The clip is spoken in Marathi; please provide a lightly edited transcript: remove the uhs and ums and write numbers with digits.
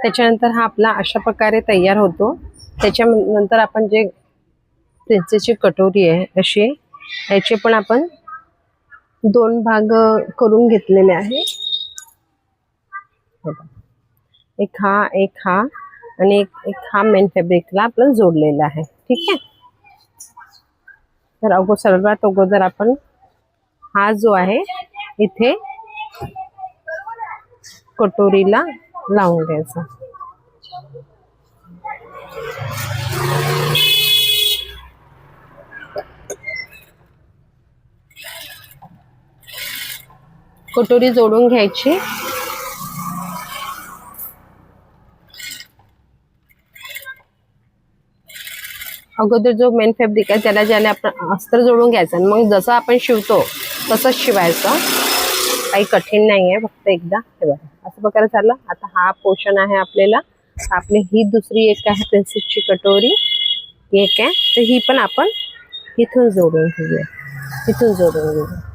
त्याच्यानंतर हा आपला अशा प्रकारे तयार होतो। त्याच्यानंतर आपण जे प्रिन्सेसची कटोरी आहे अशी, याचे पण आपण 2 भाग करून घेतलेले आहे। एक हा आणि एक हा मेन फॅब्रिकला आपण जोडलेला आहे। ठीक आहे। तर सर्वात अगोदर आपण हा जो आहे इथे कटोरीला लावून द्यायचा। कटोरी जोडून घ्यायची। अगोदर जो मेन फॅब्रिक आहे त्याला ज्याला आपण अस्तर जोडून घ्यायचं, मग जसं आपण शिवतो तसंच शिवायचं। काही कठीण नाही आहे, फक्त एकदा हे बघा असं प्रकारे झालं। आता हा पोर्शन आहे आपल्याला, आपली ही दुसरी एक आहे प्रिन्सेसची कटोरी एक आहे, तर ही पण आपण इथून जोडून घेऊया, इथून जोडून घेऊया।